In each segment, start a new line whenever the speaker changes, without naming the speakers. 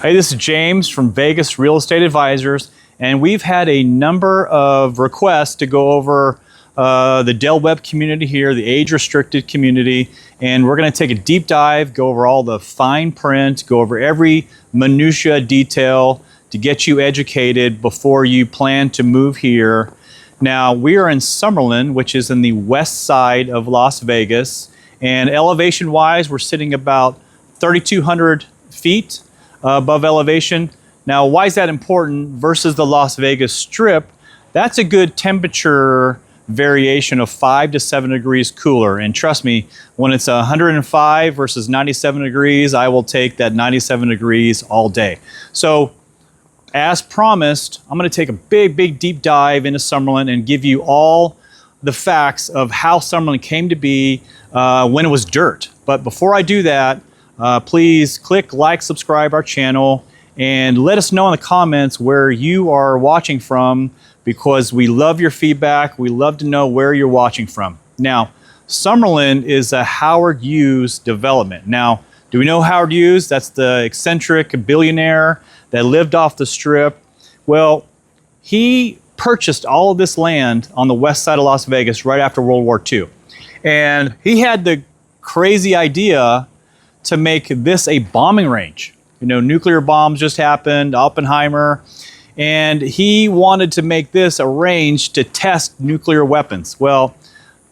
Hey, this is James from Vegas Real Estate Advisors, and we've had a number of requests to go over the Del Webb community here, the age-restricted community, and we're going to take a deep dive, go over all the fine print, go over every minutia detail to get you educated before you plan to move here. Now, we are in Summerlin, which is in the west side of Las Vegas, and elevation-wise, we're sitting about 3,200 feet above elevation. Now, why is that important versus the Las Vegas Strip? That's a good temperature variation of 5 to 7 degrees cooler. And trust me, when it's 105 versus 97 degrees, I will take that 97 degrees all day. So, as promised, I'm going to take a big deep dive into Summerlin and give you all the facts of how Summerlin came to be when it was dirt. But before I do that, please click like, subscribe our channel, and let us know in the comments where you are watching from, because we love your feedback. We love to know where you're watching from. Now, Summerlin is a Howard Hughes development. Now, do we know Howard Hughes? That's the eccentric billionaire that lived off the Strip. Well, he purchased all of this land on the west side of Las Vegas right after World War II. And he had the crazy idea to make this a bombing range. You know, nuclear bombs just happened, Oppenheimer, and he wanted to make this a range to test nuclear weapons. Well,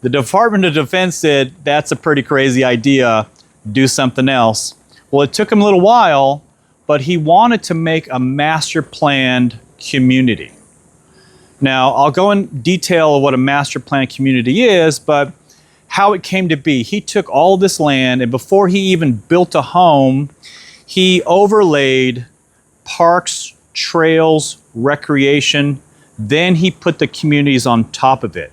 the Department of Defense said, that's a pretty crazy idea, do something else. Well, it took him a little while, but he wanted to make a master planned community. Now, I'll go in detail of what a master planned community is, but how it came to be. He took all this land, and before he even built a home, he overlaid parks, trails, recreation, then he put the communities on top of it.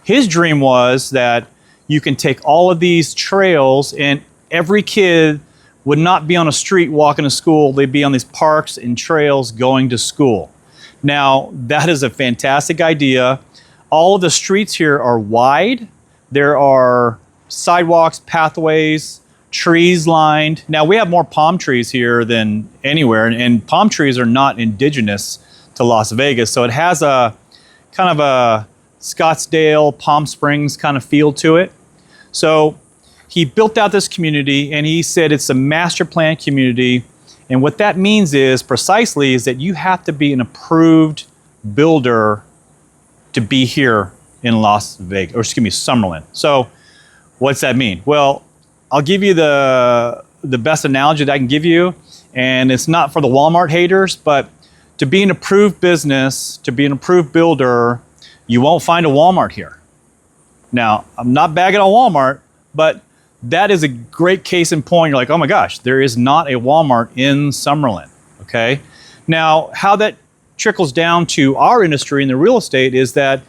His dream was that you can take all of these trails and every kid would not be on a street walking to school, they'd be on these parks and trails going to school. Now, that is a fantastic idea. All of the streets here are wide. There are sidewalks, pathways, trees lined. Now, we have more palm trees here than anywhere, and palm trees are not indigenous to Las Vegas, so it has a kind of a Scottsdale, Palm Springs kind of feel to it. So he built out this community, and he said it's a master plan community, and what that means is precisely is that you have to be an approved builder to be here in Las Vegas, or excuse me, Summerlin. So what's that mean? Well, I'll give you the best analogy that I can give you, and it's not for the Walmart haters, but to be an approved business, to be an approved builder, you won't find a Walmart here. Now, I'm not bagging on Walmart, but that is a great case in point. You're like, oh my gosh, there is not a Walmart in Summerlin, okay? Now, how that trickles down to our industry in the real estate is that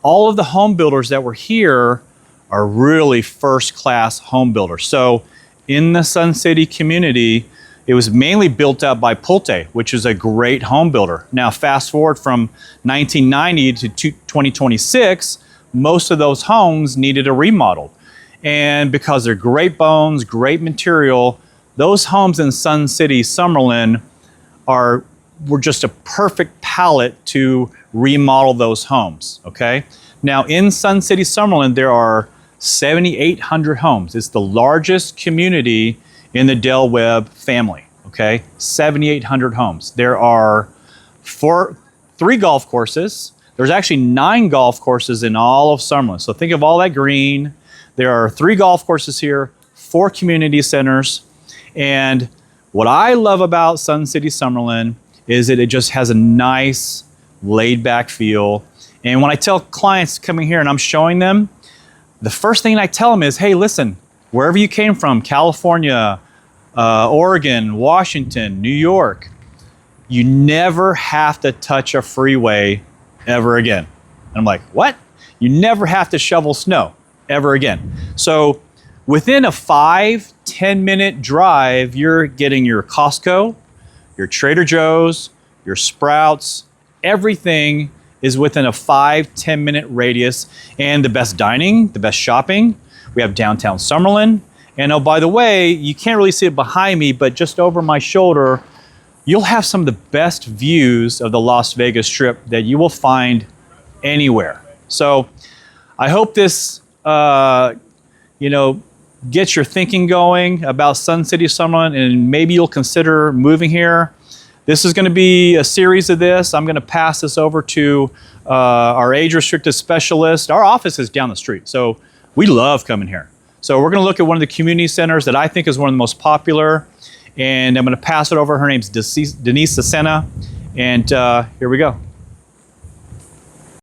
all of the home builders that were here are really first-class home builders. So in the Sun City community, it was mainly built out by Pulte, which is a great home builder. Now, fast forward from 1990 to 2026, most of those homes needed a remodel. And because they're great bones, great material, those homes in Sun City Summerlin were just a perfect palette to remodel those homes, okay? Now, in Sun City Summerlin, there are 7,800 homes. It's the largest community in the Del Webb family, okay? 7,800 homes. There are 3 golf courses. There's actually 9 golf courses in all of Summerlin. So think of all that green. There are 3 golf courses here, 4 community centers. And what I love about Sun City Summerlin is that it just has a nice laid back feel. And when I tell clients coming here and I'm showing them, the first thing I tell them is, hey, listen, wherever you came from, California, Oregon, Washington, New York, you never have to touch a freeway ever again. And I'm like, what? You never have to shovel snow ever again. So within a 5-10 minute drive, you're getting your Costco, your Trader Joe's, your Sprouts, everything is within a 5-10 minute radius, and the best dining, the best shopping. We have downtown Summerlin. And oh, by the way, you can't really see it behind me, but just over my shoulder, you'll have some of the best views of the Las Vegas Strip that you will find anywhere. So I hope this, gets your thinking going about Sun City Summerlin, and maybe you'll consider moving here. This is going to be a series of this. I'm going to pass this over to our age-restricted specialist. Our office is down the street, so we love coming here. So we're going to look at one of the community centers that I think is one of the most popular, and I'm going to pass it over. Her name's Denise Sena, and here we go.